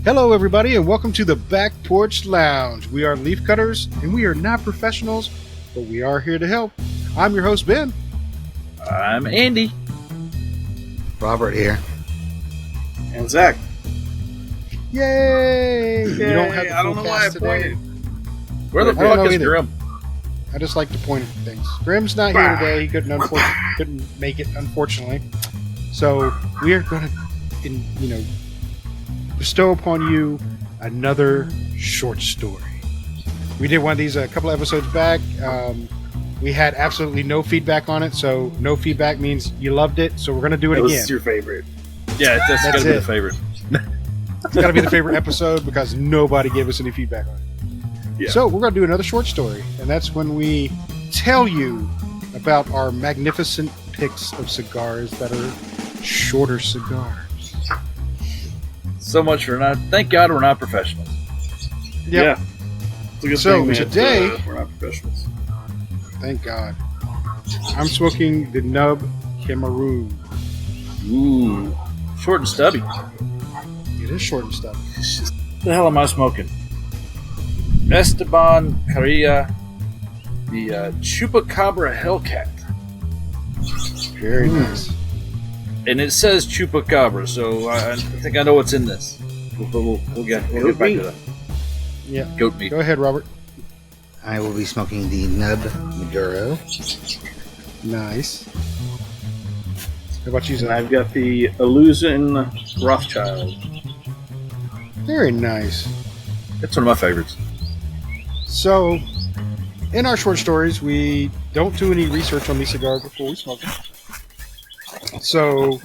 Hello, everybody, and welcome to the Back Porch Lounge. We are leaf cutters, and we are not professionals, but we are here to help. I'm your host, Ben. I'm Andy. Robert here. And Zach. Yay! You don't have the I don't full know why I cast today. pointed. Where the I don't fuck know is either. Grim? I just like to point at things. Grim's not here today. He couldn't make it, unfortunately. So we are going to, bestow upon you another short story. We did one of these a couple episodes back. We had absolutely no feedback on it, so no feedback means you loved it. So we're going to do it again. What's your favorite? Yeah, that's got to be the favorite. It's got to be the favorite episode because nobody gave us any feedback on it. Yeah. So we're going to do another short story, and that's when we tell you about our magnificent picks of cigars that are shorter cigars. So much for not. Thank God we're not professionals. Yep. Yeah. It's a good So, thing that, today- we're not professionals. Thank God. I'm smoking the NUB Cameroon. Ooh, short and stubby. It is short and stuff. What the hell am I smoking? Esteban Carrilla, the Chupacabra Hellcat, Very nice. and it says Chupacabra, so I think I know what's in this. We'll get back to that. Yeah. Goat meat. Go ahead, Robert. I will be smoking the NUB Maduro. Nice. How about you, And Zach? I've got the Illusion Rothschild. Very nice. That's one of my favorites. So, in our short stories, we don't do any research on these cigars before we smoke them. So,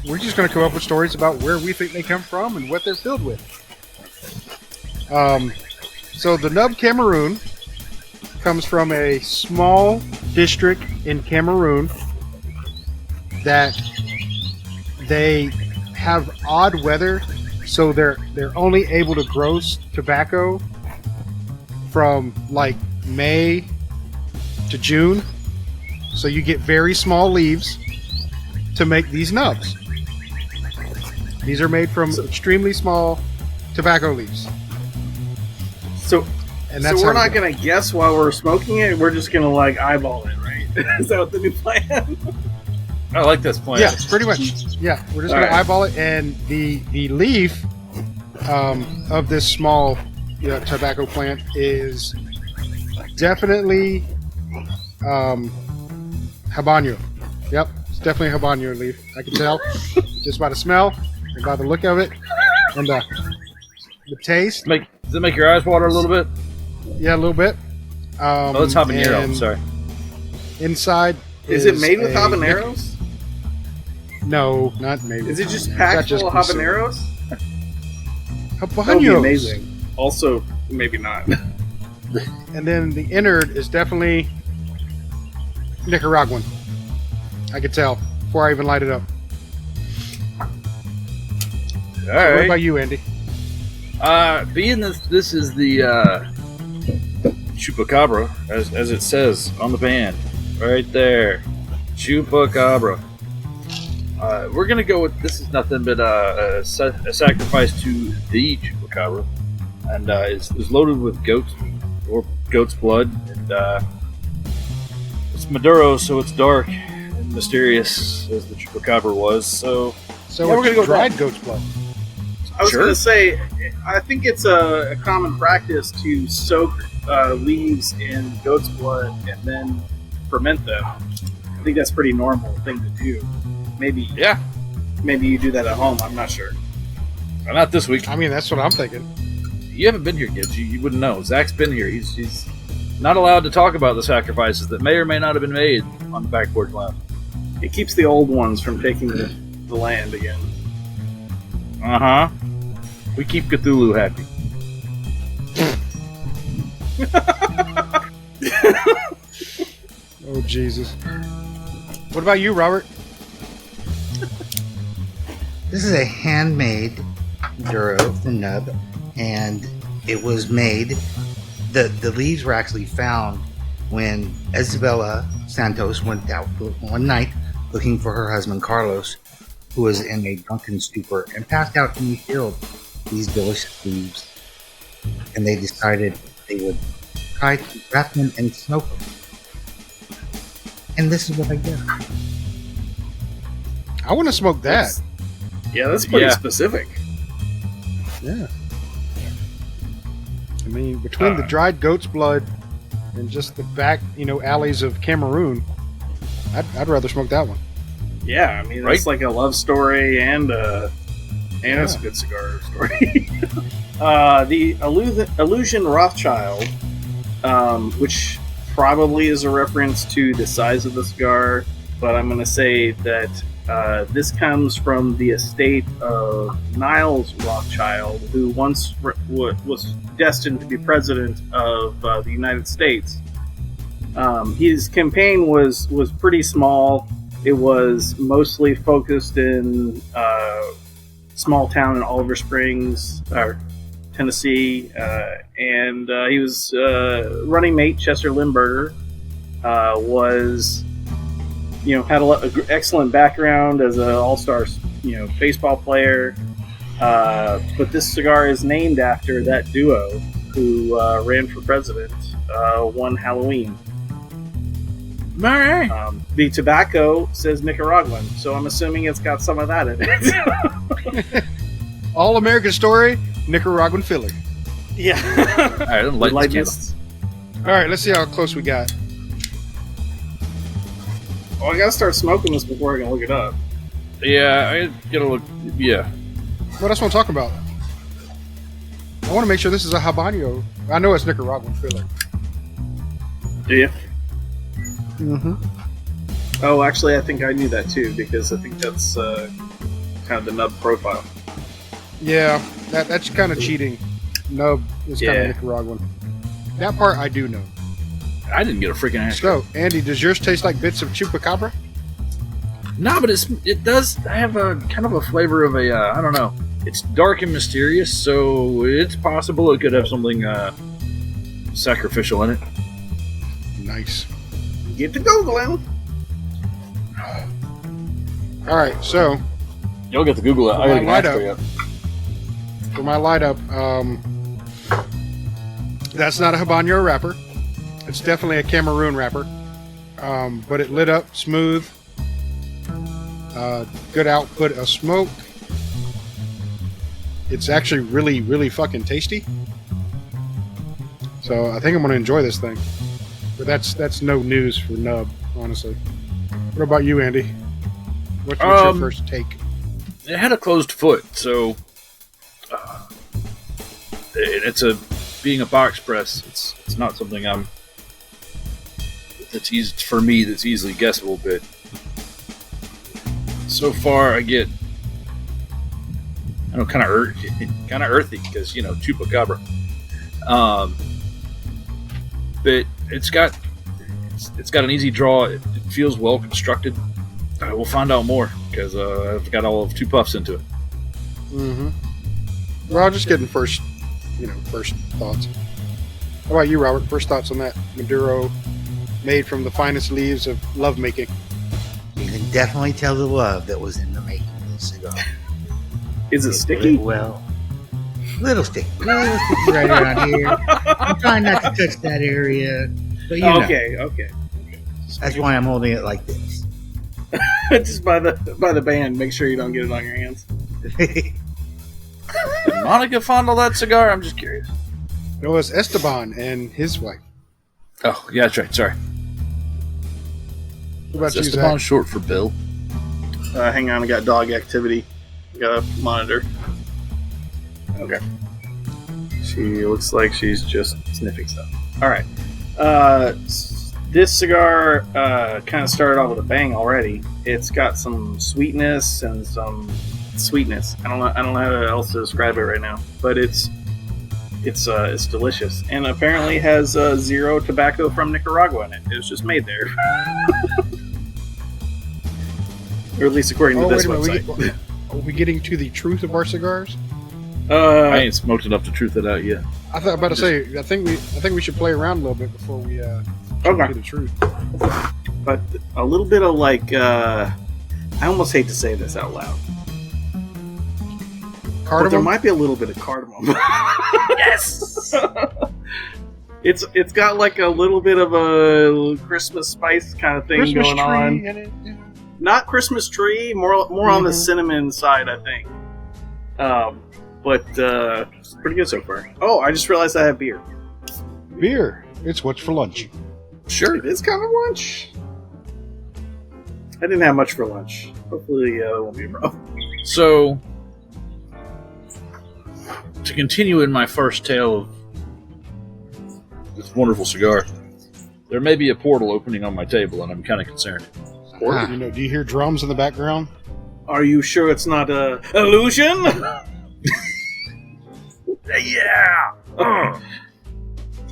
we're just going to come up with stories about where we think they come from and what they're filled with. So, the NUB Cameroon comes from a small district in Cameroon that they have odd weather, so they're only able to grow tobacco from like May to June, so you get very small leaves to make these nubs. These are made from extremely small tobacco leaves, So, and that's we're how not going to guess while we're smoking it. We're just going to like eyeball it, right? Is that what the new plan? I like this plan. Yeah, pretty much. Yeah, we're just going to eyeball it, and the leaf of this small tobacco plant is definitely habanero. Yep, it's definitely a habanero leaf. I can tell just by the smell and by the look of it and the taste. Does it make your eyes water a little bit? Yeah, a little bit. Oh, it's habanero. I'm and sorry. Inside Is it made with a- habaneros? No, not made with Is it just habaneros. packed That's full of just habaneros? habaneros. That would be amazing. Also, maybe not. And then the innard is definitely Nicaraguan. I could tell before I even light it up. All What right. about you, Andy? Being this is the Chupacabra, as it says on the band, right there, Chupacabra. We're gonna go with this is nothing but a sacrifice to the Chupacabra, and is loaded with goat's meat or goat's blood, and it's Maduro, so it's dark and mysterious as the Chupacabra was. So So Yeah, we're it's gonna go dried with goat's blood. I was Sure. going to say, I think it's a common practice to soak leaves in goat's blood and then ferment them. I think that's a pretty normal thing to do. Maybe you do that at home. I'm not sure. not this week. I mean, that's what I'm thinking. You haven't been here, kids. You wouldn't know. Zach's been here. He's not allowed to talk about the sacrifices that may or may not have been made on the Back Porch Lounge. It keeps the old ones from taking the land again. Uh-huh. We keep Cthulhu happy. Oh, Jesus. What about you, Robert? This is a handmade Maduro from NUB, and it was made. The leaves were actually found when Isabella Santos went out one night looking for her husband Carlos, who was in a drunken stupor and passed out in the field these delicious leaves, and they decided they would try to wrap them and smoke them. And this is what I get. I want to smoke that. That's pretty Yeah. specific. Yeah. I mean, between the dried goat's blood and just the back, alleys of Cameroon, I'd rather smoke that one. Yeah, I mean, it's like a love story and it's a good cigar story. The Illusion Rothschild, which probably is a reference to the size of the cigar, but I'm going to say that this comes from the estate of Niles Rothschild, who once was destined to be president of the United States. His campaign was pretty small. It was mostly focused in small town in Oliver Springs, Tennessee, and he was running mate Chester Lindbergher was. Had an excellent background as an all-star, baseball player. But this cigar is named after that duo who ran for president one Halloween. All right. The tobacco says Nicaraguan, so I'm assuming it's got some of that in it. All American story, Nicaraguan Philly. Yeah. All right, I didn't light this All right, let's see how close we got. Oh, I gotta start smoking this before I can look it up. Yeah, I gotta look. Yeah. Well, that's what I'm talking about. I want to make sure this is a habanero. I know it's Nicaraguan Philly. Do you? Mm-hmm. Oh, actually, I think I knew that too, because I think that's kind of the nub profile. Yeah, that's kind of cheating. Nub is kind of Nicaraguan. That part I do know. I didn't get a freaking answer. So, Andy, does yours taste like bits of Chupacabra? No, but it does have a kind of a flavor of a I don't know. It's dark and mysterious, so it's possible it could have something sacrificial in it. Nice. Get to Googling. All right, so You'll get to Google it. I gotta light get up. for you. For my light up, that's not a habanero wrapper. It's definitely a Cameroon wrapper, but it lit up smooth. Good output of smoke. It's actually really, really fucking tasty. So I think I'm gonna enjoy this thing. But that's no news for Nub, honestly. What about you, Andy? What's your first take? It had a closed foot, so it's being a box press. It's not something that's easy for me. That's easily guessable. But so far, I get kind of earthy because Chupacabra. But it's got an easy draw. It feels well constructed. We'll find out more because I've got all of 2 puffs into it. Mm-hmm. Well, I'm just getting first thoughts. How about you, Robert? First thoughts on that Maduro, made from the finest leaves of lovemaking. You can definitely tell the love that was in the making of this cigar. Is it sticky? Well, little sticky right around here. I'm trying not to touch that area, but Okay. That's why I'm holding it like this. Just by the band, make sure you don't get it on your hands. Did Monica fondle that cigar? I'm just curious. It was Esteban and his wife. Oh, yeah, that's right. Sorry. What about you, Esteban Zach? short for Bill? Hang on, I got dog activity. I got a monitor. Okay. She looks like she's just sniffing stuff. All right. This cigar kind of started off with a bang already. It's got some sweetness and some sweetness. I don't know how else to describe it right now, but it's delicious, and apparently has zero tobacco from Nicaragua in it. It was just made there, or at least according to this website. Are we getting to the truth of our cigars? I ain't smoked enough to truth it out yet. I thought about to say. I think we should play around a little bit before we Okay. get the truth. But a little bit of I almost hate to say this out loud. But there Cardamom? might be a little bit of cardamom. Yes. It's got like a little bit of a Christmas spice kind of thing Christmas going tree on. in it. Yeah. Not Christmas tree, more on the cinnamon side, I think. But it's pretty good so far. Oh, I just realized I have beer. Beer. It's what's for lunch. Sure. It is kind of lunch. I didn't have much for lunch. Hopefully, that won't be a problem. So, to continue in my first tale of this wonderful cigar, there may be a portal opening on my table, and I'm kind of concerned. Ah. You know, do you hear drums in the background? Are you sure it's not a illusion? Yeah.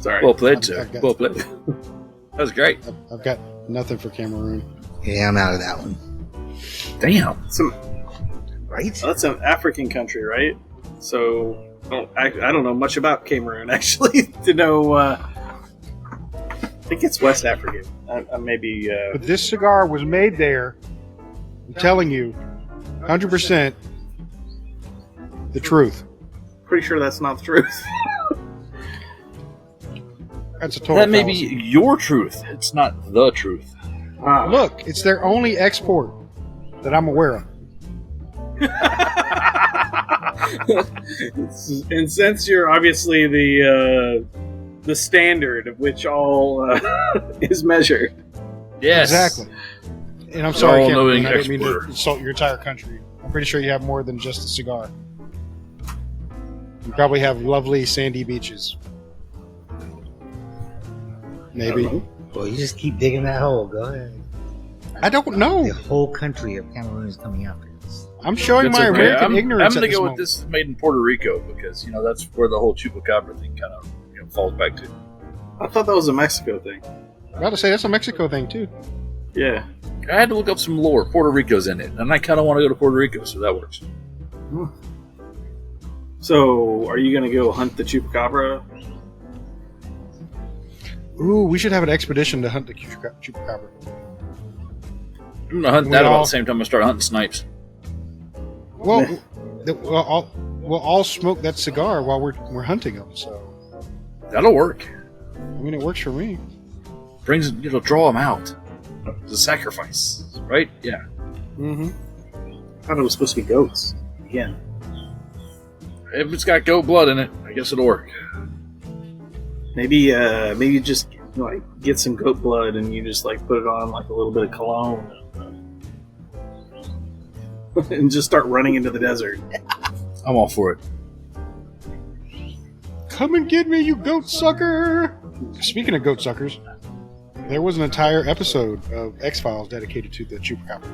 Sorry. Well played, sir. I've got- Well played. That was great. I've got nothing for Cameroon. Yeah, I'm out of that one. Damn. Right? That's an African country, right? So I don't know much about Cameroon actually to know. I think it's West African. I maybe. But this cigar was made there. I'm telling you, 100% the truth. Pretty sure that's not the truth. That's a total That may be fallacy. your truth. It's not the truth. Wow. Look, it's their only export that I'm aware of. And since you're obviously the standard of which all is measured, Yes. Exactly. And I'm sorry, All-knowing Cameroon, I didn't mean to exporter. insult your entire country. I'm pretty sure you have more than just a cigar. You probably have lovely sandy beaches. Maybe. Well, you just keep digging that hole. Go ahead. I don't know. The whole country of Cameroon is coming out. I'm showing It's my okay. American I'm ignorance. going to at this go moment. with this is made in Puerto Rico because, that's where the whole Chupacabra thing kind of falls back to. I thought that was a Mexico thing. I gotta say, that's a Mexico thing, too. Yeah. I had to look up some lore. Puerto Rico's in it, and I kind of want to go to Puerto Rico, so that works. So, are you going to go hunt the Chupacabra? Ooh, we should have an expedition to hunt the Chupacabra. I'm going to hunt We that about all- the same time I start hunting snipes. Well, we'll all smoke that cigar while we're hunting them. So, That'll work. I mean, it works for me. It'll draw them out. It's a sacrifice, right? Yeah. Mm-hmm. I thought it was supposed to be goats. Again. If it's got goat blood in it, I guess it'll work. Maybe you just get some goat blood and you just put it on a little bit of cologne and just start running into the desert. I'm all for it. Come and get me, you goat sucker! Speaking of goat suckers, there was an entire episode of X-Files dedicated to the Chupacabra.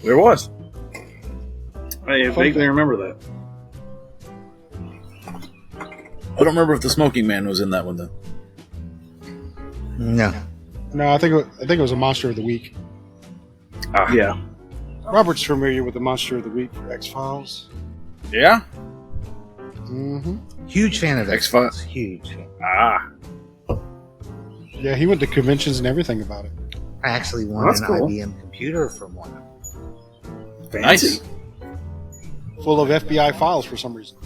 There was. I vaguely remember that. I don't remember if the smoking man was in that one, though. No. No, I think it was a Monster of the Week. Yeah. Robert's familiar with the Monster of the Week for X-Files. Yeah? Mm-hmm. Huge fan of X-Files. Huge fan. Ah. Yeah, he went to conventions and everything about it. I actually won That's an cool. IBM computer from one. Nice. Full of FBI files for some reason.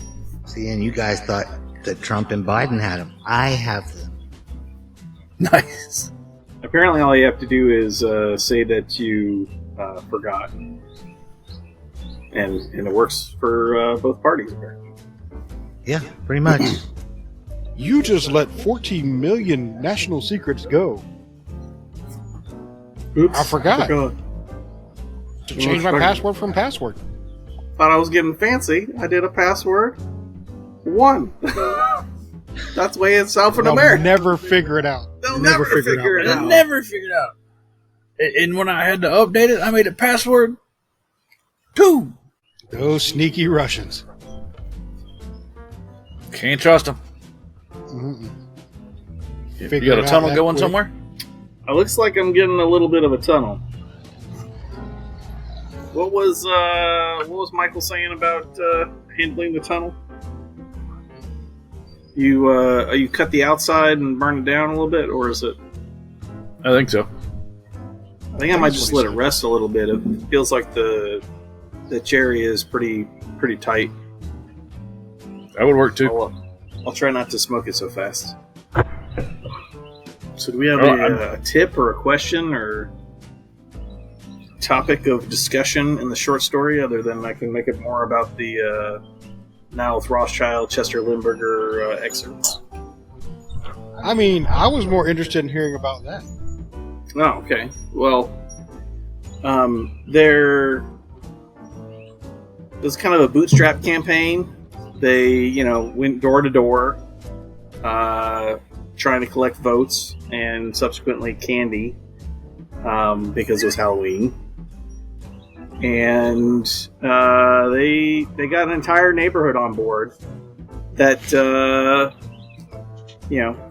See, and you guys thought that Trump and Biden had them. I have them. Nice. Apparently, all you have to do is say that you forgot, and it works for both parties. Apparently. Yeah, pretty much. You just let 14 million national secrets go. Oops, I forgot. Thought To change my password from password. I was getting fancy. I did a password 1. That's the way it's They'll alphanumeric. never figure it out. They'll never figure it I out. never figured out. And when I had to update it, I made it password 2. Those sneaky Russians. Can't trust them. Mm-mm. You Figure got it a out tunnel that going quick. somewhere? It looks like I'm getting a little bit of a tunnel. What was Michael saying about handling the tunnel? You cut the outside and burn it down a little bit, or is it? I think so. I think I might just let it rest a little bit. It feels like the cherry is pretty tight. That would work too. I'll try not to smoke it so fast. So do we have Oh, a tip or a question or topic of discussion in the short story, other than I can make it more about the Now with Rothschild, Chester Limburger excerpts? I mean, I was more interested in hearing about that. Oh, okay. Well, there was kind of a bootstrap campaign. They, went door to door, trying to collect votes and subsequently candy, because it was Halloween. And they got an entire neighborhood on board that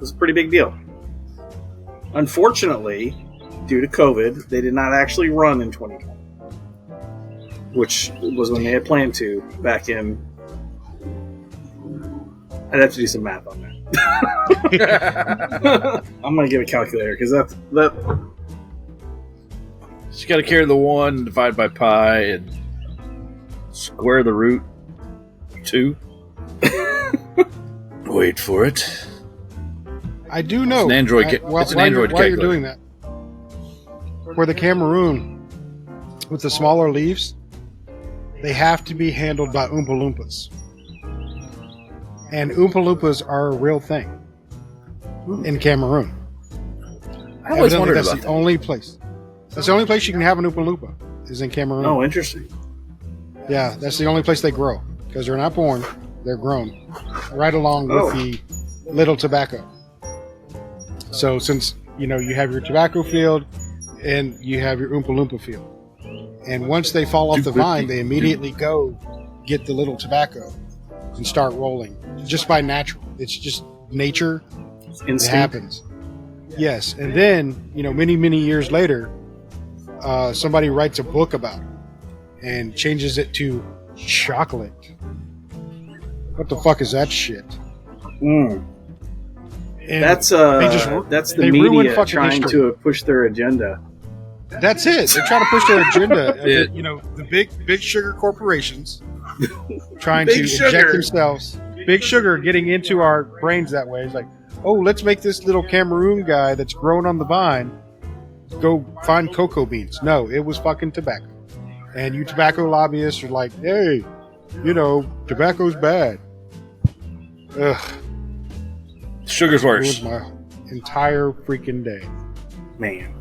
was a pretty big deal. Unfortunately, due to COVID, they did not actually run in 2020, which was when they had planned to back in. I'd have to do some math on that. I'm gonna get a calculator because that. You got to carry the 1, divide by pi, and square the root 2. Wait for it. I do know. It's an Android. While Android you're calculator. doing that, for the Cameroon, with the smaller leaves, they have to be handled by Oompa Loompas. And Oompa Loompas are a real thing in Cameroon. I always Evidently, wondered that's about the that. only place. That's the only place you can have an Oompa Loompa is in Cameroon. Oh, interesting. Yeah, that's the only place they grow because they're not born; they're grown, right along with the little tobacco. So since you have your tobacco field and you have your Oompa Loompa field, and once they fall off the vine, they immediately go get the little tobacco and start rolling just by natural. It's just nature. It Instinct. happens. Yes, and then many years later, somebody writes a book about it and changes it to chocolate. What the fuck is that shit? Mm. And That's the they ruin media fucking trying history. to push their agenda. That's it. They're trying to push their agenda. The big sugar corporations trying to Big inject sugar. themselves. Big sugar getting into our brains that way. It's like, oh, let's make this little Cameroon guy that's growing on the vine go find cocoa beans. No, it was fucking tobacco. And you tobacco lobbyists are like, hey, tobacco's bad. Ugh. Sugar's It worse. was my entire freaking day. Man.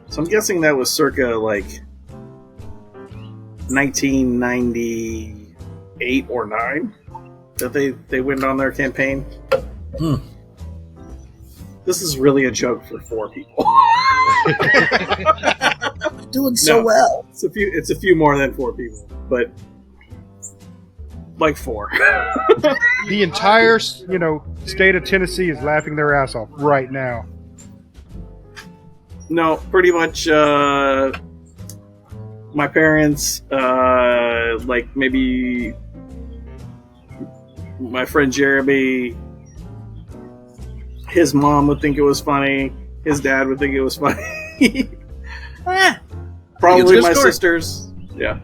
So I'm guessing that was circa 1998 or 9 that they went on their campaign. Hmm. This is really a joke for 4 people. Doing so well. It's a few more than 4 people, but 4. The entire, state of Tennessee is laughing their ass off right now. No, pretty much. My parents, maybe my friend Jeremy, his mom would think it was funny. His dad would think it was funny. Probably It's a my good story. sisters. Yeah.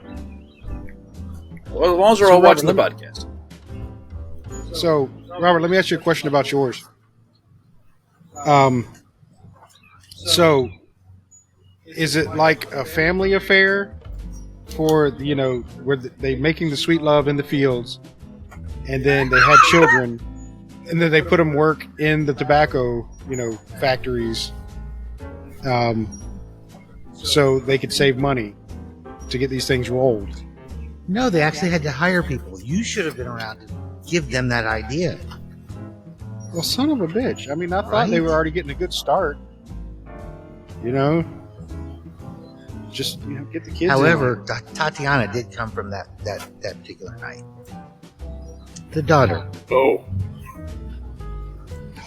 Well, as long as they're So, all watching the Robert, podcast. So, Robert, let me ask you a question about yours. So, is it like a family affair for, where they making the sweet love in the fields and then they had children and then they put them work in the tobacco, factories so they could save money to get these things rolled? No, they actually had to hire people. You should have been around to give them that idea. Well, son of a bitch. I mean, I thought Right? they were already getting a good start. Just get the kids. However, Tatiana did come from that particular night. The daughter. Oh. in.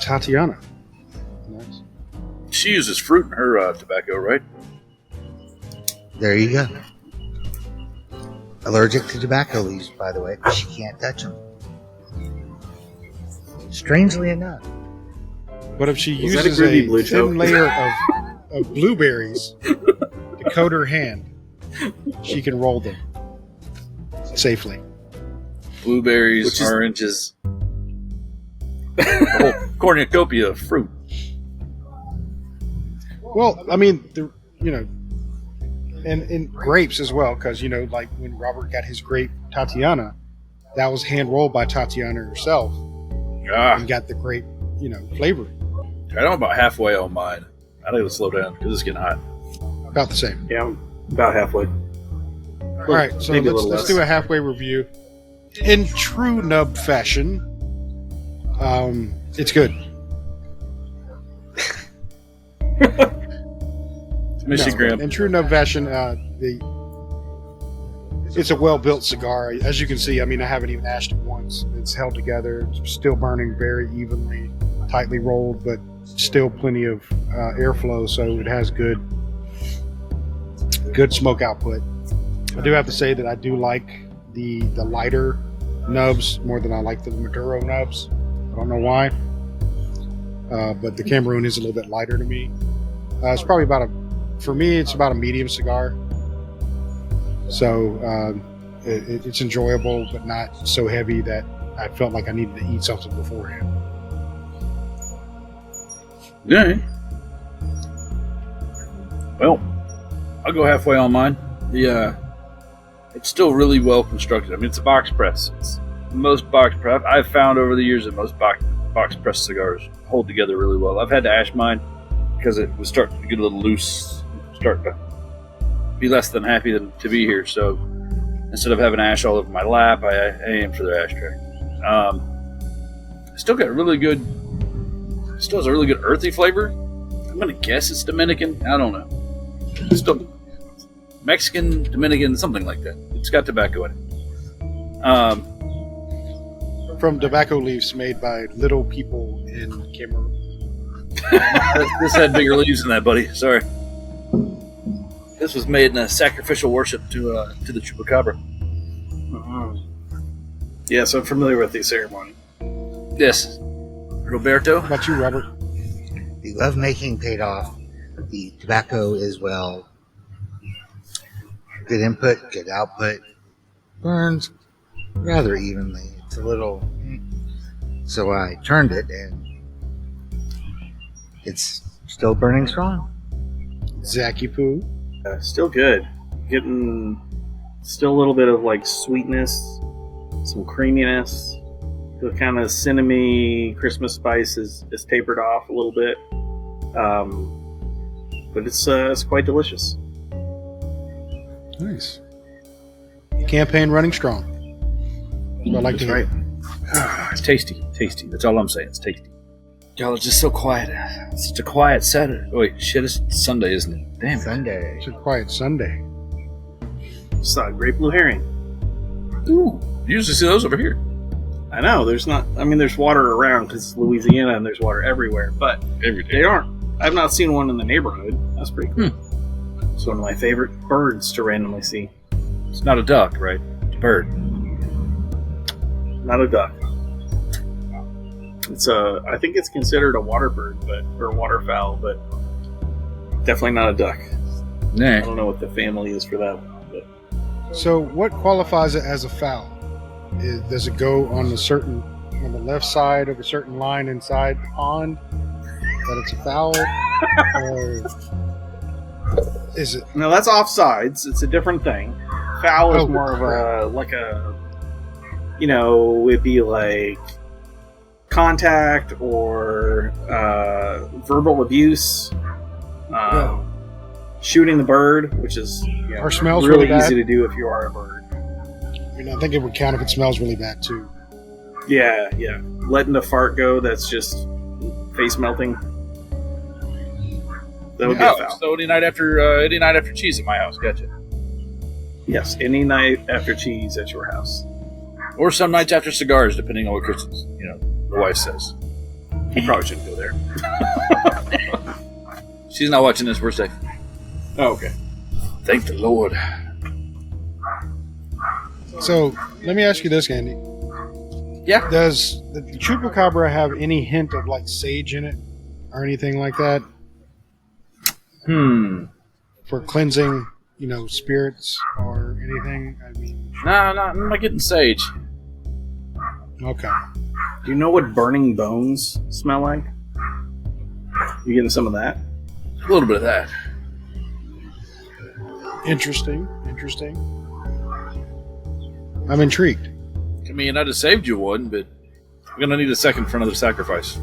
Tatiana. Nice. She uses fruit in her tobacco, right? There you go. Allergic to tobacco leaves, by the way. She can't touch them. Strangely enough. But if she Was that a uses groovy a blue thin choke? layer of blueberries to coat her hand, she can roll them safely. blueberries, Which is- oranges, a whole cornucopia of fruit. Well, I mean, and grapes as well, because like when Robert got his grape Tatiana, that was hand rolled by Tatiana herself Ah, and got the grape, flavor. I'm about halfway on mine. I gotta slow down because it's getting hot. About the same. Yeah, I'm about halfway. All right, so Maybe a let's little less. do a halfway review. In true nub fashion, it's good. Mission Graham. In true nub fashion, it's a well-built cigar. As you can see, I mean, I haven't even ashed it once. It's held together. It's still burning very evenly, tightly rolled, but still plenty of airflow, so it has good smoke output. I do have to say that I do like the lighter nubs more than I like the Maduro nubs. I don't know why, but the Cameroon is a little bit lighter to me. It's probably for me, it's about a medium cigar. So it's enjoyable, but not so heavy that I felt like I needed to eat something beforehand. Yeah. Well, I'll go halfway on mine. It's still really well constructed. I mean, it's a box press. It's most box press I've found over the years that most box press cigars hold together really well. I've had to ash mine because it was starting to get a little loose, starting to be less than happy to be here. So instead of having ash all over my lap, I aim for the ashtray. Still got really good. Still has a really good earthy flavor. I'm gonna guess it's Dominican. I don't know. It's still Mexican, Dominican, something like that. It's got tobacco in it. From tobacco leaves made by little people in Cameroon. This had bigger leaves than that, buddy. Sorry. This was made in a sacrificial worship to the Chupacabra. Yeah, so I'm familiar with the ceremony. Yes. Roberto? How about you, Robert? The lovemaking paid off. The tobacco is well. Good input, good output. Burns rather evenly. It's a little. So I turned it and it's still burning strong. Zacky Poo. Still good. Getting still a little bit of like sweetness, some creaminess. The kind of cinnamony Christmas spice is tapered off a little bit. But it's quite delicious. Nice. Campaign running strong. That's what I like to hear. It's tasty. Tasty. That's all I'm saying. It's tasty. Y'all are just so quiet. It's such a quiet Saturday. Oh, wait, shit, it's Sunday, isn't it? Damn it. Sunday. It's a quiet Sunday. Saw a great blue herring. Ooh, you usually see those over here. I know there's not. I mean, there's water around because it's Louisiana and there's water everywhere. But Every day. they aren't. I've not seen one in the neighborhood. That's pretty cool. It's one of my favorite birds to randomly see. It's not a duck, right? It's a bird. Not a duck. It's I think it's considered a water bird, or waterfowl, but definitely not a duck. I Nah. don't know what the family is for that one. But So, what qualifies it as a foul? Does it go on the left side of a certain line inside the pond that it's a foul, or is it? no, that's offsides. It's a different thing. Foul is Oh, more of it'd be like contact or verbal abuse, shooting the bird, which is Or smells really really bad. easy to do if you are a bird. I mean, I think it would count if it smells really bad too. Yeah. Letting the fart go, that's just face melting. That would be a Oh, foul. so any night after cheese at my house, gotcha. Yes, any night after cheese at your house. Or some nights after cigars, depending on what Christmas, the wife says. You probably shouldn't go there. She's not watching this, we're safe. Oh, okay. Thank the Lord. So, let me ask you this, Andy. Yeah. Does the Chupacabra have any hint of like sage in it, or anything like that for cleansing, spirits or anything? I mean, Nah, I'm not getting sage. Okay. Do you know what burning bones smell like? You getting some of that? A little bit of that. Interesting. I'm intrigued. I mean, I'd have saved you one, but I'm gonna need a second for another sacrifice.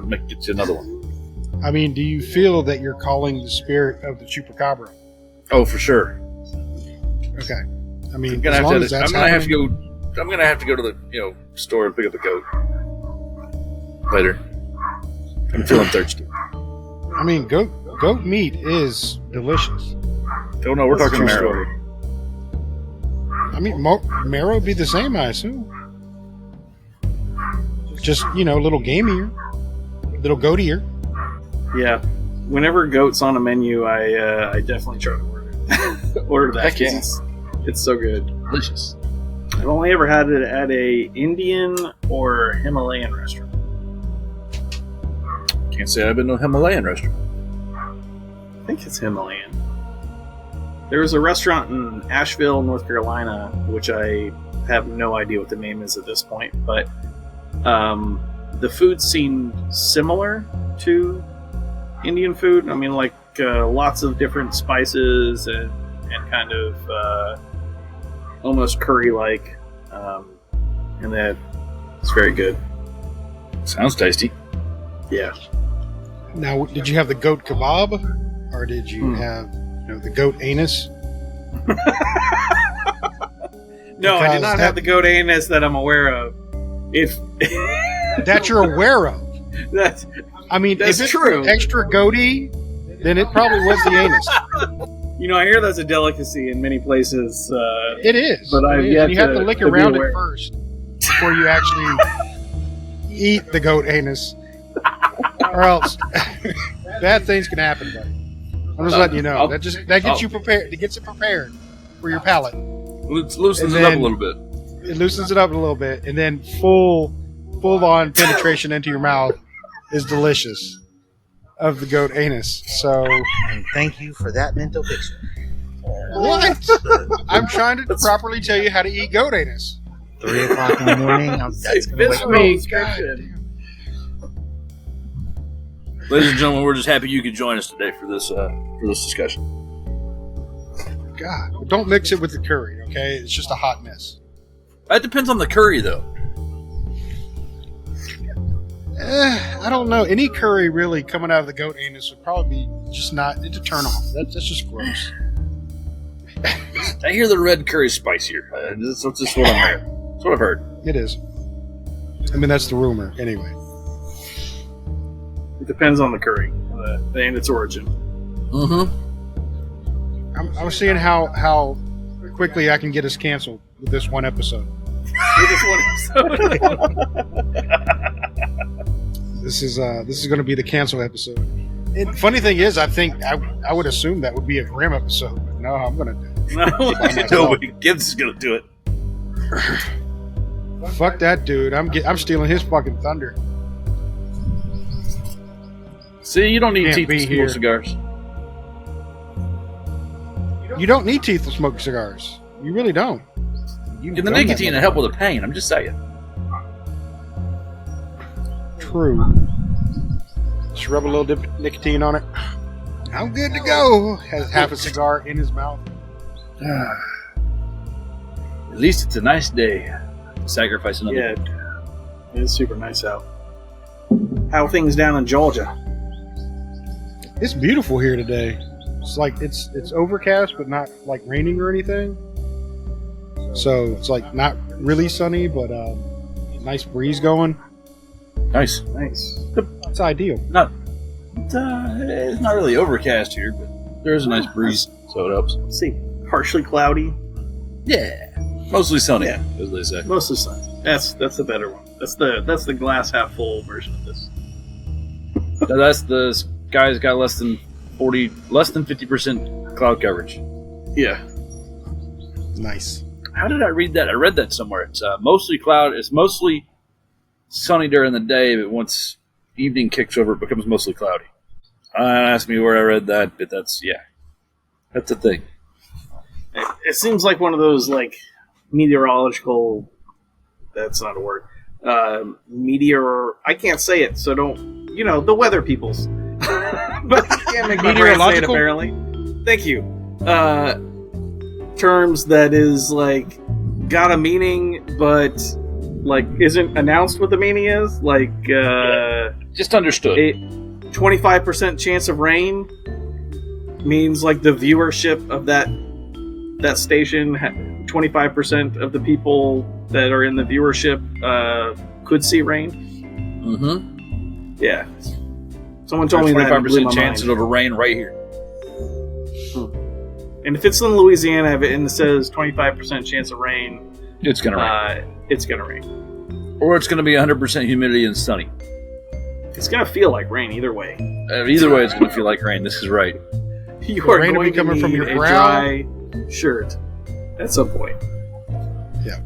Get you another one. I mean, do you feel that you're calling the spirit of the Chupacabra? Oh, for sure. Okay. I mean, I'm gonna as long have as to. that's I'm gonna have to happening- go. I'm gonna have to go to the store and pick up a goat later. I'm feeling thirsty. I mean, goat meat is delicious. Oh no, we're That's talking a true marrow. story. I mean, marrow would be the same, I assume. Just, a little gamier. Little goatier. Yeah. Whenever goat's on a menu, I definitely try to order that. Heck yeah. 'Cause it's so good. Delicious. I've only ever had it at a Indian or Himalayan restaurant. Can't say I've been to a Himalayan restaurant. I think it's Himalayan. There was a restaurant in Asheville, North Carolina, which I have no idea what the name is at this point, but the food seemed similar to Indian food. I mean, like lots of different spices and kind of almost curry-like, and that it's very good. Sounds tasty. Yeah. Now, did you have the goat kebab? Or did you have, the goat anus? No, I did Because not have the goat anus that I'm aware of. If That you're aware of. that's I mean, That's if it's true. extra goaty, then it probably was the anus. I hear that's a delicacy in many places. It is. But I've It is. yet You have to- to lick to be around aware. it first before you actually eat the goat anus. Or else bad things can happen, buddy. I'm just letting you know. That gets you prepared. It gets it prepared for your palate. Loosens And it up a then- little bit. It loosens it up a little bit, and then full on penetration into your mouth is delicious of the goat anus. So And thank you for that mental picture. what? I'm trying to properly tell you how to eat goat anus. 3 o'clock in the morning. That's gonna wake Visceral me. description. Ladies and gentlemen, we're just happy you could join us today for this discussion. God, don't mix it with the curry, okay? It's just a hot mess. That depends on the curry, though. I don't know. Any curry really coming out of the goat anus would probably be just not. It's a turn off. That's just gross. I hear the red curry's spicier. That's just what I'm hearing. That's what I've heard. It is. I mean, that's the rumor, anyway. It depends on the curry and its origin. Mm-hmm. I'm seeing how quickly I can get us canceled with this one episode. With this one episode. This is going to be the cancel episode. And funny thing is, I think I would assume that would be a grim episode, but no, I'm going to do it. Nobody Gibbs is gonna do it. Fuck that dude. I'm stealing his fucking thunder. See, you don't need Can't teeth be to smoke here. cigars. You don't need teeth to smoke cigars. You really don't. You Get the done that nicotine to help with the pain. I'm just saying. True. Just rub a little dip of nicotine on it. I'm good to go. Has half a cigar in his mouth. At least it's a nice day. Sacrifice another. Yeah, it's super nice out. How are things down in Georgia? It's beautiful here today. It's like it's overcast, but not like raining or anything. So it's like not really sunny, but nice breeze going. Nice. Nice. It's ideal. It's not really overcast here, but there's a nice breeze, so it helps. Let's see. Partially cloudy, Yeah. Mostly sunny, Yeah. as they say. mostly sunny. That's the better one. That's the glass half full version of this. So that's the sky's got less than 50% cloud coverage. Yeah. Nice. How did I read that? I read that somewhere. It's mostly cloud. It's mostly sunny during the day, but once evening kicks over, it becomes mostly cloudy. Ask me where I read that, but that's a thing. It seems like one of those like meteorological. That's not a word. meteor. I can't say it, so don't. The weather peoples. But I can't make my brain say it, apparently. Thank you. Terms that is like got a meaning, but like isn't announced what the meaning is. Like just understood. 25% chance of rain means like the viewership of that station. 25% of the people that are in the viewership could see rain. Mm-hmm. Yeah. Someone told me that 25% chance it'll rain right here. And if it's in Louisiana and it says 25% chance of rain, it's gonna rain. It's gonna rain. Or it's gonna be 100% humidity and sunny. It's gonna feel like rain either way. Either way, it's gonna feel like rain. This is right. You are rain will be going to coming need from your a brow. dry shirt at some point. Yeah.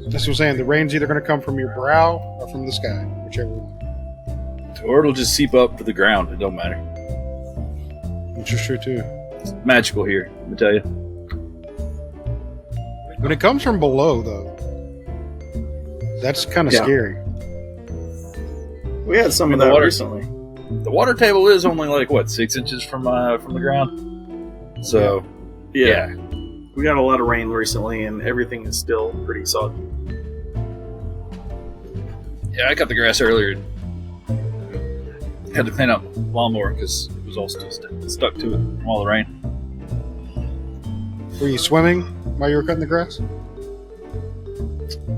That's what I'm saying. The rain's either going to come from your brow or from the sky, whichever one. Or it'll just seep up to the ground. It don't matter. Which is true too. It's magical here, let me tell you. When it comes from below, though, that's kind of scary. We had some of the that water- recently. The water table is only like 6 inches from the ground. So yeah. We got a lot of rain recently, and everything is still pretty soggy. Yeah, I cut the grass earlier. Had to clean up the lawnmower because it was all still stuck to it from all the rain. Were you swimming while you were cutting the grass?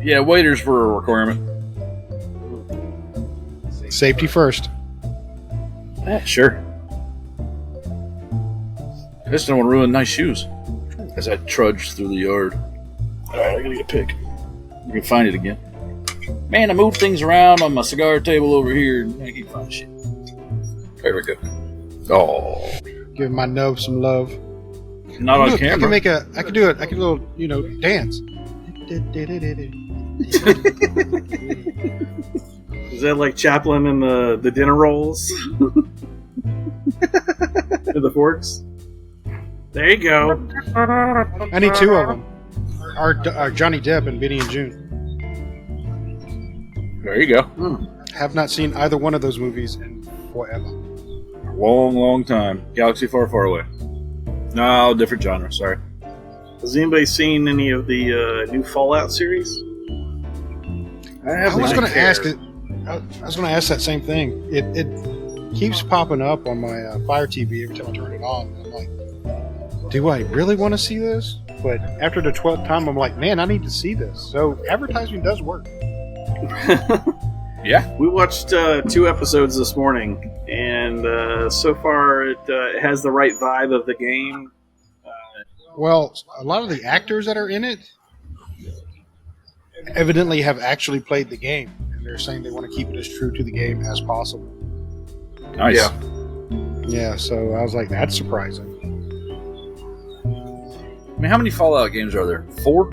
Yeah, waders were a requirement. Safety first. Sure. I just don't want to ruin nice shoes as I trudge through the yard. Alright, I gotta get a pick. You can find it again. Man, I moved things around on my cigar table over here and I can't find shit. There we go. Oh. Give my nub some love. Not on Look, camera. I can do a little, dance. Is that like Chaplin and the dinner rolls? And the forks? There you go. I need two of them. Our Johnny Depp and Benny and June. There you go. Have not seen either one of those movies in forever. Long, long time. Galaxy far, far away. No, different genre. Sorry. Has anybody seen any of the new Fallout series? I was going to ask it. I was going to ask that same thing. It keeps popping up on my Fire TV every time I turn it on. I'm like, do I really want to see this? But after the 12th time, I'm like, man, I need to see this. So advertising does work. Yeah. We watched 2 episodes this morning, and so far it has the right vibe of the game. Well, a lot of the actors that are in it evidently have actually played the game. And they're saying they want to keep it as true to the game as possible. Nice. Yeah, so I was like, that's surprising. I mean, how many Fallout games are there? 4?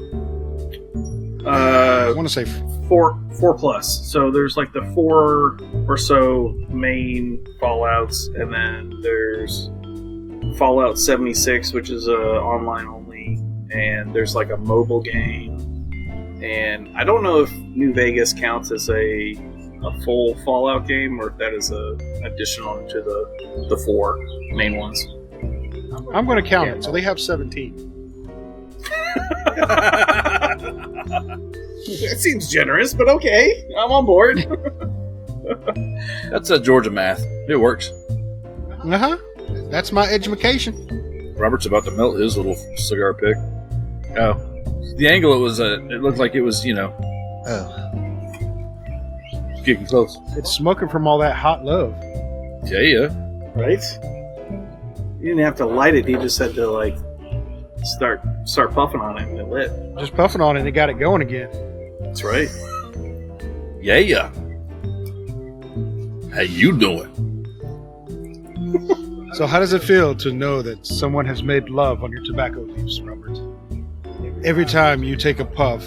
I want to say 4 plus. So there's like the 4 or so main Fallouts, and then there's Fallout 76, which is online only, and there's like a mobile game, and I don't know if New Vegas counts as a full Fallout game or if that is a additional to the 4 main ones. I'm going to count it. So they have 17. That seems generous, but okay, I'm on board. That's a Georgia math. It works. Uh-huh. That's my education. Robert's about to melt his little cigar pick. Oh. The angle it looked like it was, Oh. getting close. It's smoking from all that hot love. Yeah. Right? You didn't have to light it, he just had to like start puffing on it and it lit. Just puffing on it and it got it going again. That's right. Yeah. How you doing? So how does it feel to know that someone has made love on your tobacco leaves, Robert? Every time you take a puff,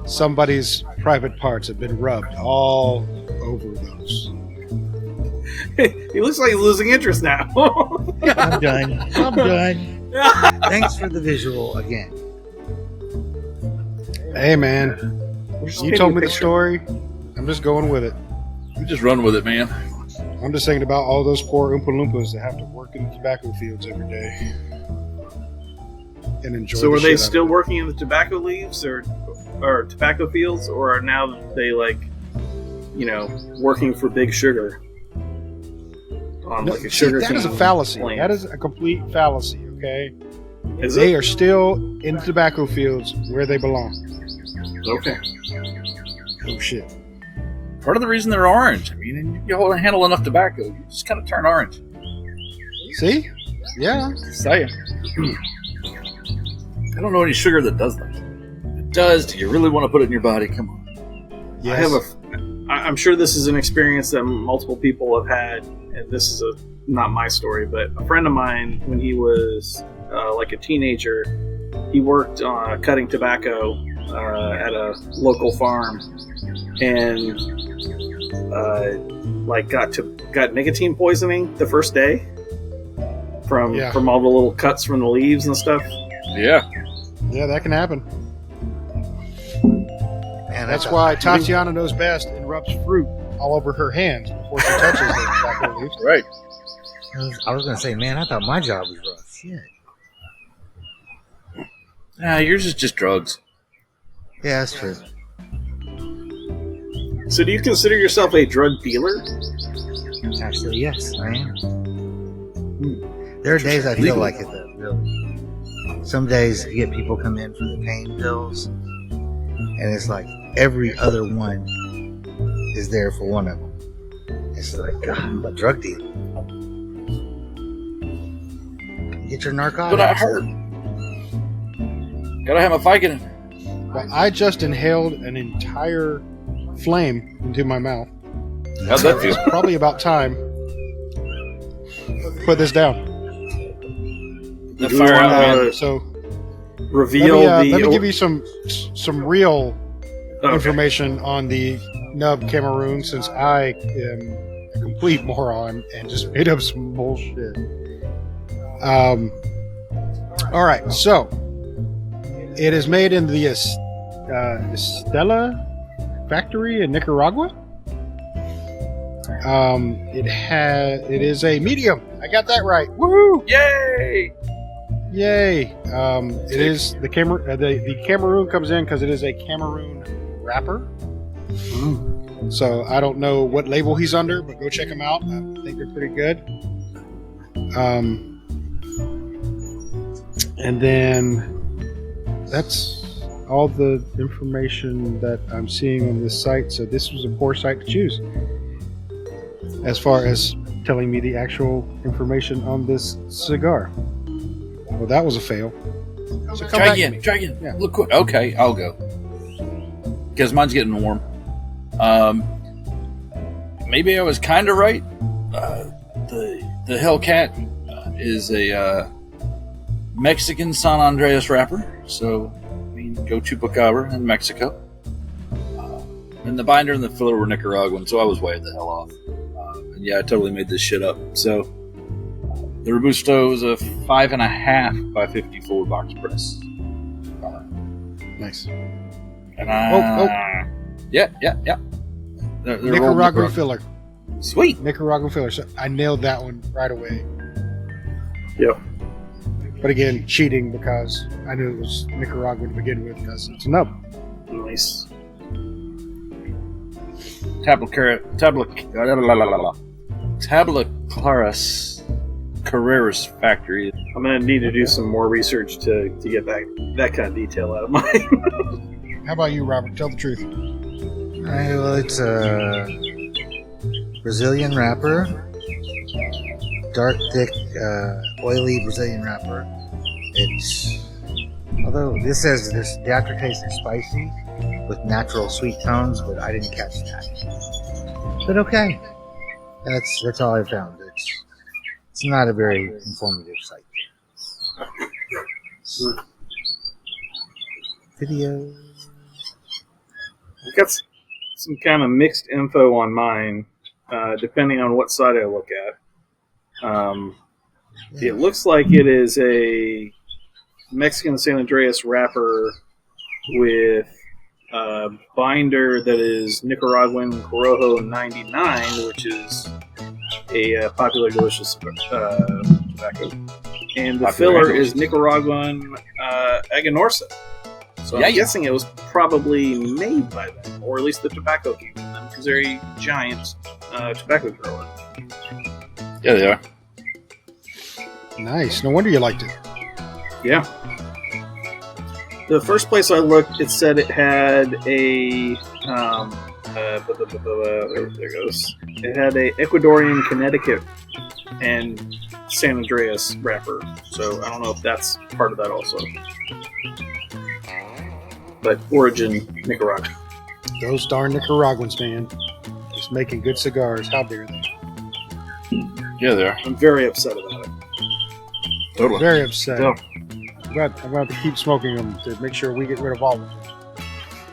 somebody's private parts have been rubbed all over those. He looks like he's losing interest now. I'm done. Thanks for the visual again. Hey, man. You told me the story. I'm just going with it. You just run with it, man. I'm just thinking about all those poor Oompa Loompas that have to work in the tobacco fields every day and enjoy. So the are they shit still out of working in the tobacco leaves or tobacco fields, or are now they working for Big Sugar on it? like a See, sugar that is a cane fallacy. plant? That is a complete fallacy. Okay, Is they it? are still in the tobacco fields where they belong. Okay. Oh shit. Part of the reason they're orange. I mean, you handle enough tobacco, you just kind of turn orange. See? Yeah. Just saying. I don't know any sugar that does that. It does. Do you really want to put it in your body? Come on. Yes. I'm sure this is an experience that multiple people have had, and this is not my story, but a friend of mine, when he was like a teenager, he worked cutting tobacco at a local farm, and got nicotine poisoning the first day from all the little cuts from the leaves and stuff. Yeah. Yeah, that can happen. Man, That's why Tatiana knows best and rubs fruit all over her hands before she touches the tobacco leaves. Right. I was going to say, man, I thought my job was rough. Shit. Nah, yours is just drugs. Yeah, that's true. So do you consider yourself a drug dealer? Actually, yes, I am. There are days I feel like it, though, really. Some days you get people come in for the pain pills, and it's like every other one is there for one of them. It's like, God, I'm a drug dealer. Get your narcotics. But I heard. Gotta have a Vicodin. Well, I just inhaled an entire flame into my mouth. How'd that feel? It's probably about time. Put this down. The fire out, man. So Reveal let me the. give you some real Okay. information on the NUB Cameroon, since I am a complete moron and just made up some bullshit. All right, so it is made in the Estella factory in Nicaragua. It is a medium. I got that right. Woohoo! Yay! Yay! It is the Cameroon comes in because it is a Cameroon wrapper. So I don't know what label he's under, but go check him out. I think they're pretty good. And then that's all the information that I'm seeing on this site. So this was a poor site to choose as far as telling me the actual information on this cigar. Well, that was a fail. So come Try back to again. me. Try again. Yeah. Look quick. Okay, I'll go. Because mine's getting warm. Maybe I was kind of right. The Hellcat is a Mexican San Andreas wrapper. So, I mean, go Chupacabra in Mexico. And the binder and the filler were Nicaraguan, so I was way the hell off. And yeah, I totally made this shit up. So, the Robusto is a 5.5 by 54 box press. Nice. And yeah. They're Nicaraguan filler. Sweet. Nicaraguan filler. So I nailed that one right away. Yep. But again, cheating because I knew it was Nicaraguan to begin with because it's a nub. Nice. Tabla Claras Carreras factory. I'm gonna need to do some more research to get that kind of detail out of mine. How about you, Robert? Tell the truth. Well, it's a Brazilian wrapper, dark, thick, oily Brazilian wrapper. Although this says the aftertaste is spicy with natural sweet tones, but I didn't catch that. But okay, that's all I found. It's not a very informative site. Video. I've got some kind of mixed info on mine, depending on what side I look at. It looks like it is a Mexican San Andreas wrapper with binder that is Nicaraguan Corojo 99, which is a popular, delicious tobacco. And the filler is Nicaraguan Aganorsa. So I'm guessing it was probably made by them, or at least the tobacco came from them, because they're a giant tobacco grower. Yeah, they are. Nice. No wonder you liked it. Yeah. The first place I looked, it said it had a there it goes. It had a Ecuadorian, Connecticut, and San Andreas wrapper. So I don't know if that's part of that also. But origin Nicaragua. Those darn Nicaraguans, man. Just making good cigars. How dare they? Yeah, they are. I'm very upset about it. Totally. Very upset. Yeah. I'm about to keep smoking them to make sure we get rid of all of them.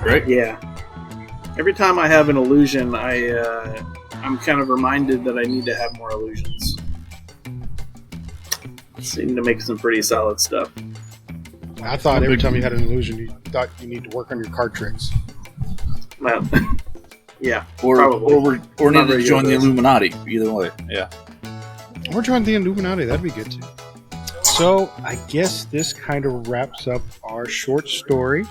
Right? Yeah. Every time I have an illusion, I'm kind of reminded that I need to have more illusions. Seem to make some pretty solid stuff. I thought every time you had an illusion, you thought you need to work on your card tricks. Well, yeah. Or Not need to very join good the at this. Illuminati. Either way. Yeah. Or join the Illuminati. That'd be good too. So I guess this kind of wraps up our short story.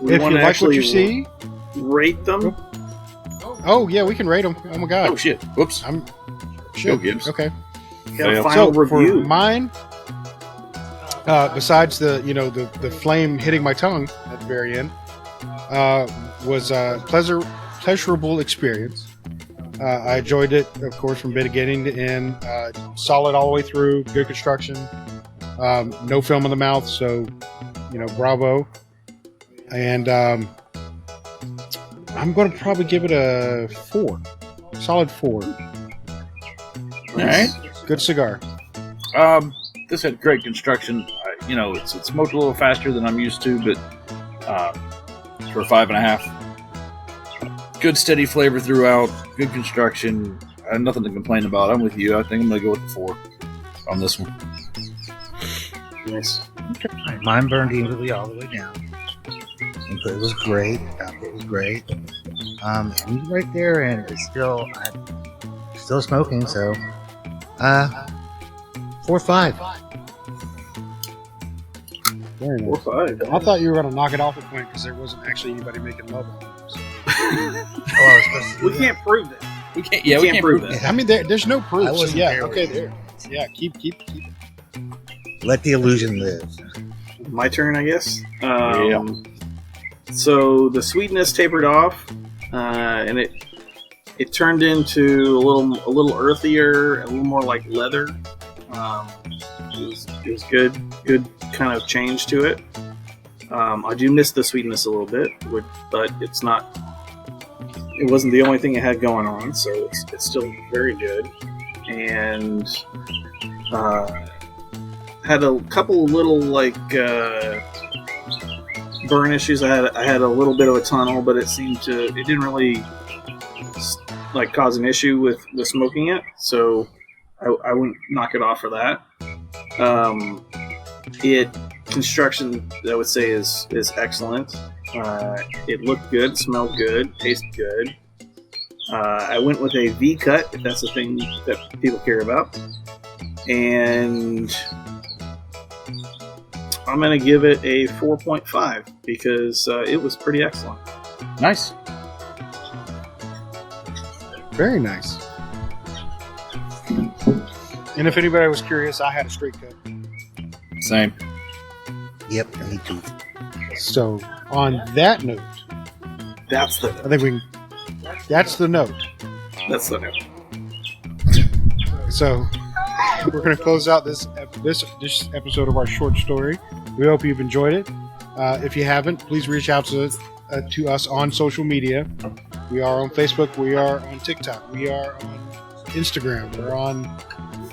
We If you wanna like what actually you see, rate them. oh yeah, we can rate them. Oh my god. Oh, shit. Whoops. I'm Go, Gibbs. Okay. Got a So, final So for review. mine, besides the flame hitting my tongue at the very end, was a pleasurable experience. I enjoyed it, of course, from beginning to end. Solid all the way through. Good construction. No film in the mouth, so bravo. And I'm going to probably give it a 4. Solid 4. All right. Good cigar. This had great construction. It's smoked a little faster than I'm used to, but for 5.5. Good steady flavor throughout. Good construction. I have nothing to complain about. I'm with you. I think I'm going to go with the 4 on this one. Nice. Alright, mine burned evenly all the way down. Input was great. Output was great. And right there, and it's still smoking. So, 4.5. Very nice. 4-5. I thought you were going to knock it off a point because there wasn't actually anybody making love on it. So. Oh, I was supposed to do We that. can't prove that. We can't. Yeah, we can't prove that. I mean, there's no I proof. So wasn't yeah, there okay, with there. Yeah, keep. Let the illusion live. My turn, I guess. Yeah. So the sweetness tapered off, and it turned into a little earthier, a little more like leather. It was good kind of change to it. I do miss the sweetness a little bit, but it's not. It wasn't the only thing it had going on, so it's still very good, and had a couple little burn issues. I had a little bit of a tunnel, but it didn't really cause an issue with smoking it, so I wouldn't knock it off for that. Construction, I would say, is excellent. It looked good, smelled good, tasted good. I went with a V cut, if that's the thing that people care about, and I'm going to give it a 4.5 because it was pretty excellent. Nice. Very nice. And if anybody was curious, I had a straight cut. Same. Yep, me too. So on that note, That's the I think that's the note. note. So we're going to close out this episode of our short story. We hope you've enjoyed it. If you haven't, please reach out to us on social media. We are on Facebook. We are on TikTok. We are on Instagram. We're on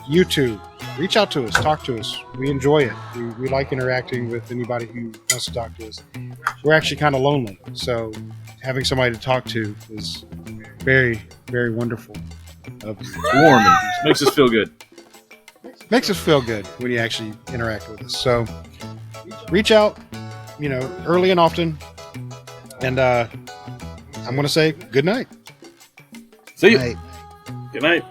YouTube. Reach out to us. Talk to us. We enjoy it. We like interacting with anybody who wants to talk to us. We're actually kind of lonely, so having somebody to talk to is very, very wonderful. Warm and makes us feel good. Makes us feel good when you actually interact with us. So reach out, early and often. And I'm going to say good night. See you. Right. Good night.